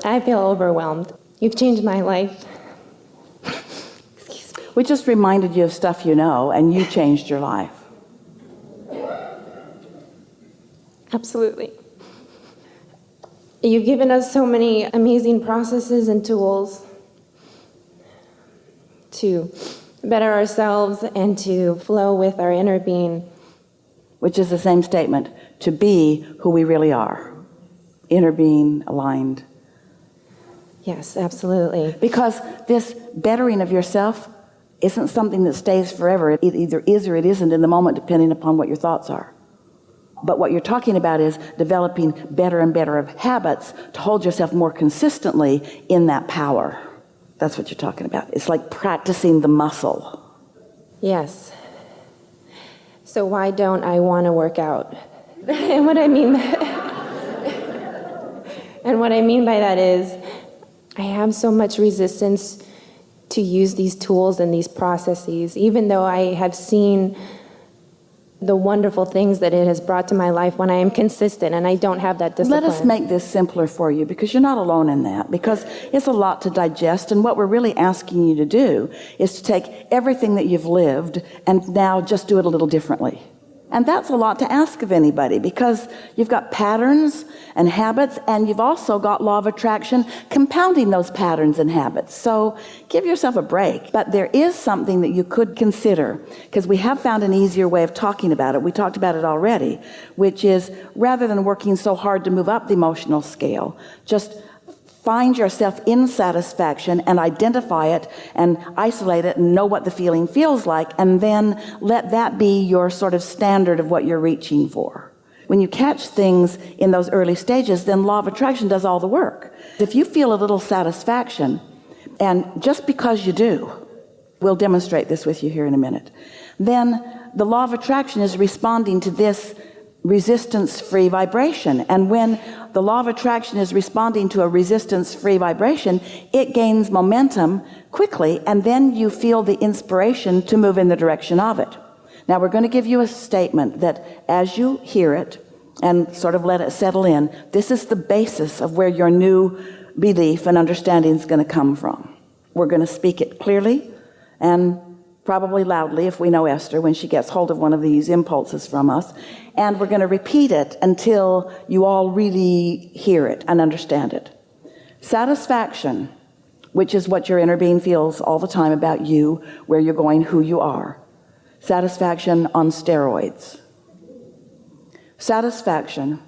I feel overwhelmed. You've changed my life. We just reminded you of stuff you know, and you changed your life. Absolutely. You've given us so many amazing processes and tools to better ourselves and to flow with our inner being. Which is the same statement, to be who we really are. Inner being, aligned. Yes, absolutely. Because this bettering of yourself isn't something that stays forever. It either is or it isn't in the moment, depending upon what your thoughts are. But what you're talking about is developing better and better of habits to hold yourself more consistently in that power. That's what you're talking about. It's like practicing the muscle. Yes. So why don't I want to work out? And what I mean by that is I have so much resistance to use these tools and these processes, even though I have seen the wonderful things that it has brought to my life when I am consistent and I don't have that discipline. Let us make this simpler for you, because you're not alone in that, because it's a lot to digest, and what we're really asking you to do is to take everything that you've lived and now just do it a little differently. And that's a lot to ask of anybody, because you've got patterns and habits, and you've also got law of attraction compounding those patterns and habits. So give yourself a break. But there is something that you could consider, because we have found an easier way of talking about it. We talked about it already, which is rather than working so hard to move up the emotional scale, just find yourself in satisfaction and identify it and isolate it and know what the feeling feels like, and then let that be your sort of standard of what you're reaching for. When you catch things in those early stages, then law of attraction does all the work. If you feel a little satisfaction, and just because you do, we'll demonstrate this with you here in a minute, then the law of attraction is responding to this resistance-free vibration. And when the law of attraction is responding to a resistance-free vibration, it gains momentum quickly, and then you feel the inspiration to move in the direction of it. Now we're going to give you a statement that as you hear it and sort of let it settle in, this is the basis of where your new belief and understanding is going to come from. We're going to speak it clearly and probably loudly, if we know Esther, when she gets hold of one of these impulses from us. And we're going to repeat it until you all really hear it and understand it. Satisfaction, which is what your inner being feels all the time about you, where you're going, who you are. Satisfaction on steroids. Satisfaction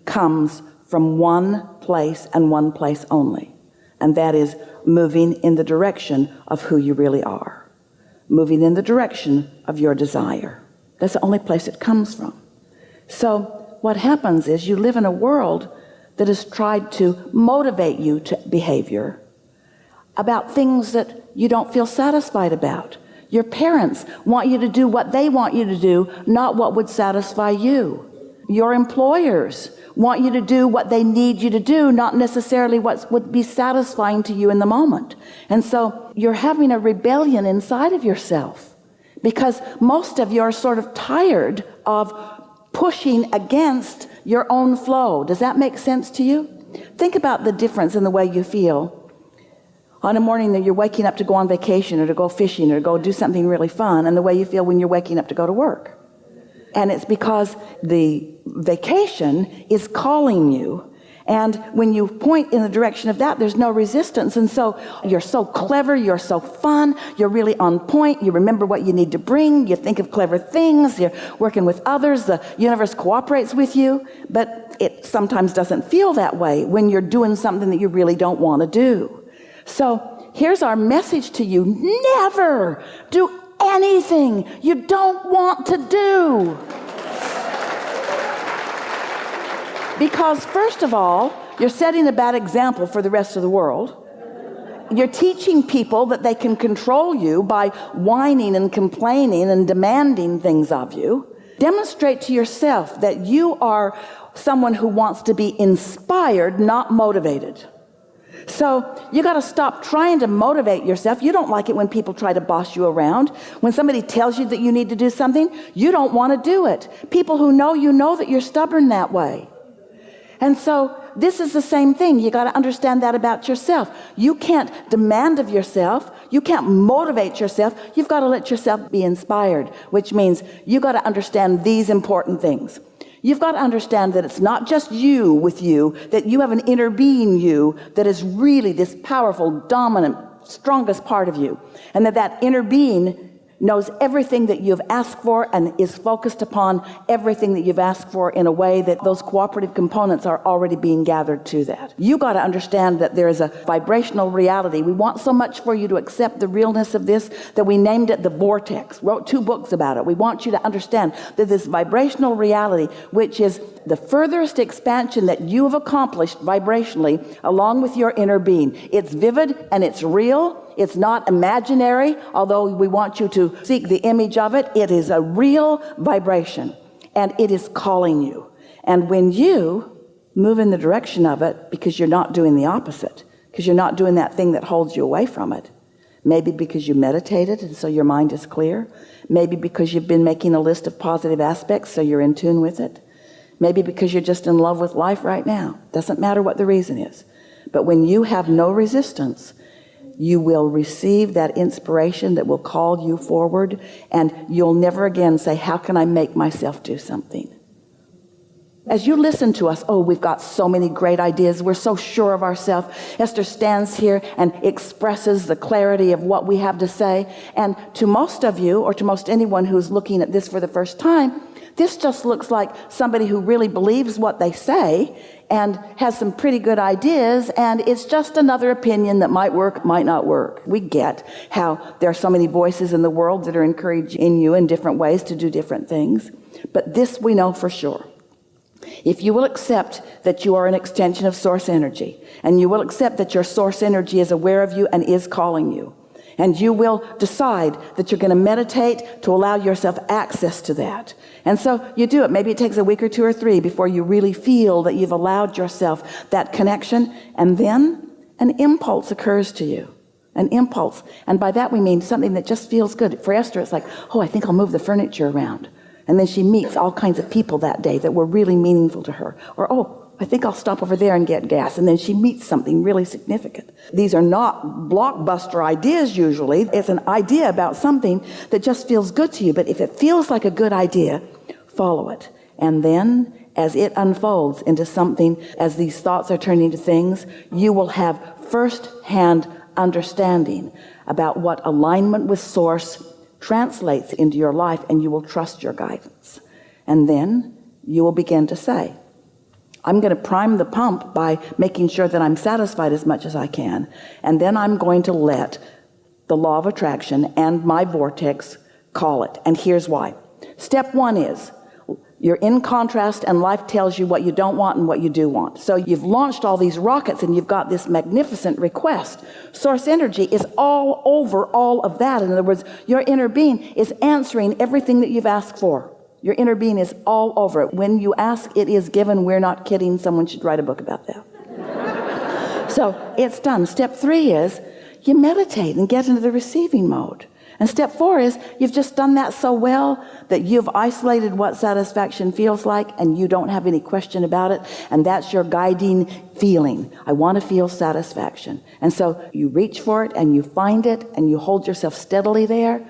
comes from one place and one place only, and that is moving in the direction of who you really are. Moving in the direction of your desire. That's the only place it comes from. So what happens is you live in a world that has tried to motivate you to behavior about things that you don't feel satisfied about. Your parents want you to do what they want you to do, not what would satisfy you. Your employers want you to do what they need you to do, not necessarily what would be satisfying to you in the moment. And so you're having a rebellion inside of yourself, because most of you are sort of tired of pushing against your own flow. Does that make sense to you? Think about the difference in the way you feel on a morning that you're waking up to go on vacation or to go fishing or to go do something really fun, and the way you feel when you're waking up to go to work. And it's because the vacation is calling you, and when you point in the direction of that, there's no resistance. And so you're so clever, you're so fun, you're really on point, you remember what you need to bring, you think of clever things, you're working with others, the universe cooperates with you. But it sometimes doesn't feel that way when you're doing something that you really don't want to do. So here's our message to you: never do anything you don't want to do. Because first of all, you're setting a bad example for the rest of the world. You're teaching people that they can control you by whining and complaining and demanding things of you. Demonstrate to yourself that you are someone who wants to be inspired, not motivated. So you got to stop trying to motivate yourself. You don't like it when people try to boss you around. When somebody tells you that you need to do something, you don't want to do it. People who know you know that you're stubborn that way. And so this is the same thing. You got to understand that about yourself. You can't demand of yourself. You can't motivate yourself. You've got to let yourself be inspired, which means you got to understand these important things. You've got to understand that it's not just you with you, that you have an inner being you that is really this powerful, dominant, strongest part of you. And that inner being knows everything that you've asked for and is focused upon everything that you've asked for in a way that those cooperative components are already being gathered to that. You got to understand that there is a vibrational reality. We want so much for you to accept the realness of this that we named it the vortex, wrote 2 books about it. We want you to understand that this vibrational reality, which is the furthest expansion that you have accomplished vibrationally along with your inner being. It's vivid and it's real. It's not imaginary, although we want you to seek the image of it. It is a real vibration, and it is calling you. And when you move in the direction of it, because you're not doing the opposite, because you're not doing that thing that holds you away from it, maybe because you meditated and so your mind is clear, maybe because you've been making a list of positive aspects so you're in tune with it, maybe because you're just in love with life right now. Doesn't matter what the reason is. But when you have no resistance, you will receive that inspiration that will call you forward, and you'll never again say, how can I make myself do something? As you listen to us, oh, we've got so many great ideas. We're so sure of ourselves. Esther stands here and expresses the clarity of what we have to say. And to most of you, or to most anyone who's looking at this for the first time, this just looks like somebody who really believes what they say and has some pretty good ideas, and it's just another opinion that might work, might not work. We get how there are so many voices in the world that are encouraging you in different ways to do different things. But this we know for sure. If you will accept that you are an extension of source energy, and you will accept that your source energy is aware of you and is calling you, and you will decide that you're going to meditate to allow yourself access to that. And so you do it. Maybe it takes a week or 2 or 3 before you really feel that you've allowed yourself that connection. And then an impulse occurs to you. An impulse. And by that we mean something that just feels good. For Esther, it's like, oh, I think I'll move the furniture around. And then she meets all kinds of people that day that were really meaningful to her. Or, oh, I think I'll stop over there and get gas. And then she meets something really significant. These are not blockbuster ideas usually. It's an idea about something that just feels good to you. But if it feels like a good idea, follow it. And then as it unfolds into something, as these thoughts are turning into things, you will have first-hand understanding about what alignment with source translates into your life, and you will trust your guidance. And then you will begin to say, I'm going to prime the pump by making sure that I'm satisfied as much as I can. And then I'm going to let the law of attraction and my vortex call it. And here's why. Step 1 is you're in contrast, and life tells you what you don't want and what you do want. So you've launched all these rockets and you've got this magnificent request. Source energy is all over all of that. In other words, your inner being is answering everything that you've asked for. Your inner being is all over it. When you ask, it is given. We're not kidding. Someone should write a book about that. So it's done. Step 3 is you meditate and get into the receiving mode. And step 4 is you've just done that so well that you've isolated what satisfaction feels like, and you don't have any question about it. And that's your guiding feeling. I want to feel satisfaction. And so you reach for it and you find it and you hold yourself steadily there.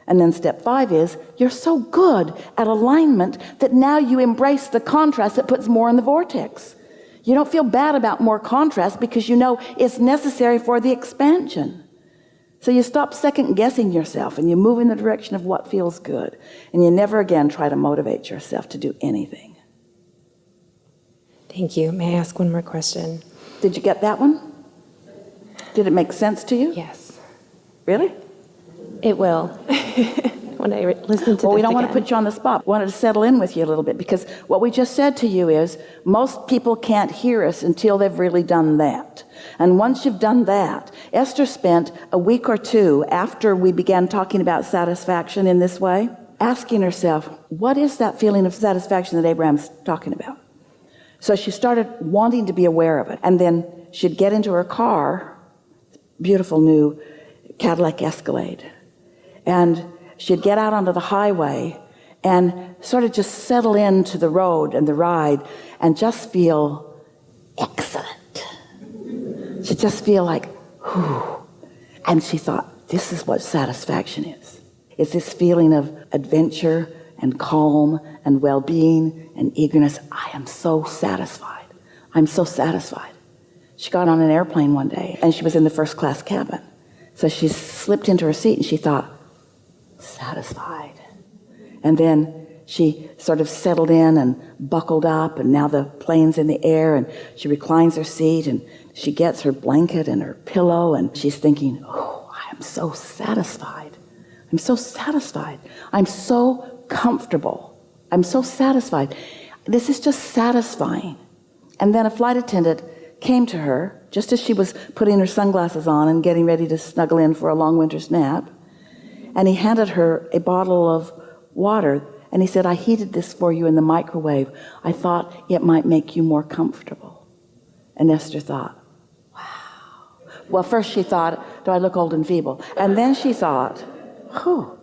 And then step 5 is you're so good at alignment that now you embrace the contrast that puts more in the vortex. You don't feel bad about more contrast because you know it's necessary for the expansion. So you stop second guessing yourself and you move in the direction of what feels good. And you never again try to motivate yourself to do anything. Thank you. May I ask one more question? Did you get that one? Did it make sense to you? Yes. Really? It will. When I listen to Well, we this don't want to again. put you on the spot. We wanted to settle in with you a little bit, because what we just said to you is most people can't hear us until they've really done that. And once you've done that, Esther spent a week or 2 after we began talking about satisfaction in this way, asking herself, what is that feeling of satisfaction that Abraham's talking about? So she started wanting to be aware of it. And then she'd get into her car, beautiful new Cadillac Escalade, and she'd get out onto the highway and sort of just settle into the road and the ride and just feel excellent. She'd just feel like, whew. And she thought, this is what satisfaction is. It's this feeling of adventure and calm and well-being and eagerness. I am so satisfied. I'm so satisfied. She got on an airplane one day, and she was in the first class cabin. So she slipped into her seat, and she thought, satisfied. And then she sort of settled in and buckled up, and now the plane's in the air, and she reclines her seat, and she gets her blanket and her pillow, and she's thinking, oh, I am so satisfied. I'm so satisfied. I'm so comfortable. I'm so satisfied. This is just satisfying. And then a flight attendant came to her just as she was putting her sunglasses on and getting ready to snuggle in for a long winter's nap. And he handed her a bottle of water, and he said, I heated this for you in the microwave. I thought it might make you more comfortable. And Esther thought, wow. Well, first she thought, do I look old and feeble? And then she thought, oh,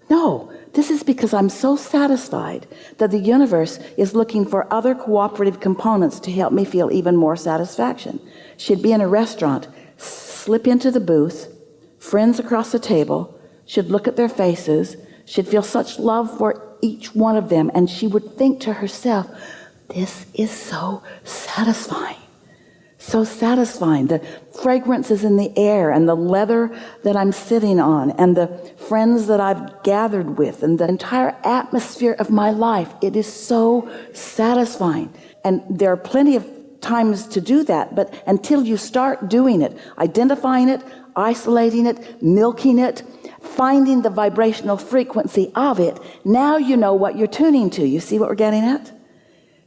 no, this is because I'm so satisfied that the universe is looking for other cooperative components to help me feel even more satisfaction. She'd be in a restaurant, slip into the booth, friends across the table, she'd look at their faces, she'd feel such love for each one of them, and she would think to herself, this is so satisfying. So satisfying. The fragrances in the air, and the leather that I'm sitting on, and the friends that I've gathered with, and the entire atmosphere of my life. It is so satisfying. And there are plenty of times to do that, but until you start doing it, identifying it, isolating it, milking it, finding the vibrational frequency of it, now you know what you're tuning to. You see what we're getting at?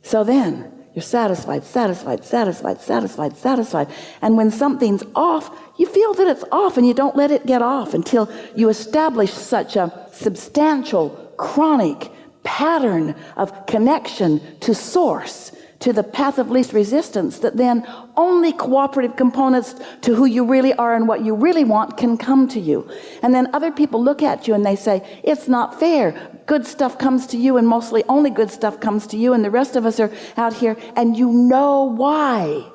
So then, you're satisfied, satisfied, satisfied, satisfied, satisfied. And when something's off, you feel that it's off, and you don't let it get off until you establish such a substantial, chronic pattern of connection to source, to the path of least resistance, that then only cooperative components to who you really are and what you really want can come to you. And then other people look at you and they say, it's not fair. Good stuff comes to you, and mostly only good stuff comes to you, and the rest of us are out here, and you know why.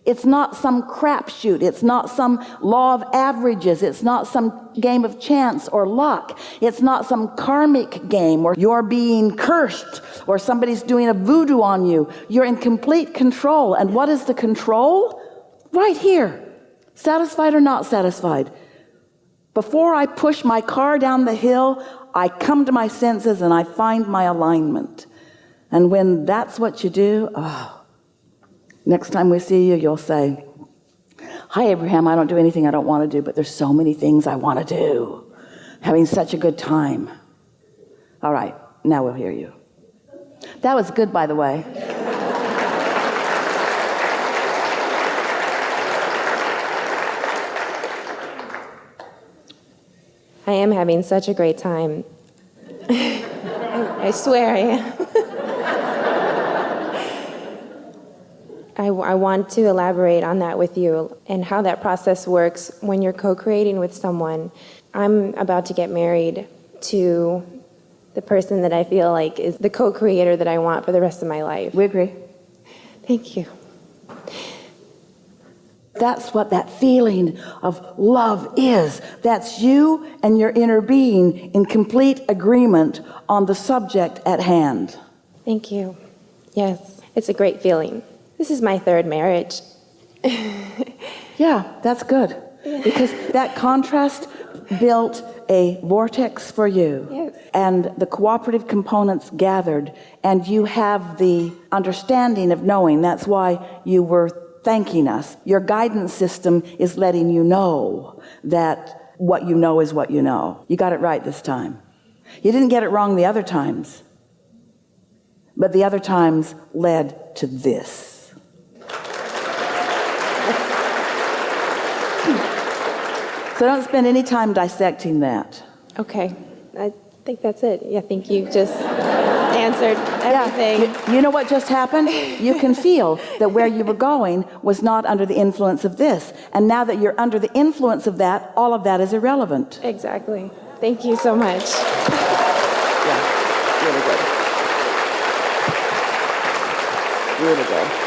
It's not some crapshoot. It's not some law of averages. It's not some game of chance or luck. It's not some karmic game where you're being cursed or somebody's doing a voodoo on you. You're in complete control. And what is the control? Right here. Satisfied or not satisfied. Before I push my car down the hill, I come to my senses and I find my alignment. And when that's what you do, next time we see you, you'll say, hi, Abraham, I don't do anything I don't want to do, but there's so many things I want to do. Having such a good time. All right, now we'll hear you. That was good, by the way. I am having such a great time. I swear I am. I want to elaborate on that with you and how that process works when you're co-creating with someone. I'm about to get married to the person that I feel like is the co-creator that I want for the rest of my life. We agree. Thank you. That's what that feeling of love is. That's you and your inner being in complete agreement on the subject at hand. Thank you. Yes, it's a great feeling. This is my third marriage. Yeah, that's good. Because that contrast built a vortex for you. Yes. And the cooperative components gathered, and you have the understanding of knowing. That's why you were thanking us. Your guidance system is letting you know that what you know is what you know. You got it right this time. You didn't get it wrong the other times, but the other times led to this. So don't spend any time dissecting that. Okay, I think that's it. Yeah, I think you just answered everything. Yeah. You know what just happened? You can feel that where you were going was not under the influence of this. And now that you're under the influence of that, all of that is irrelevant. Exactly. Thank you so much. Yeah, really good. Really good.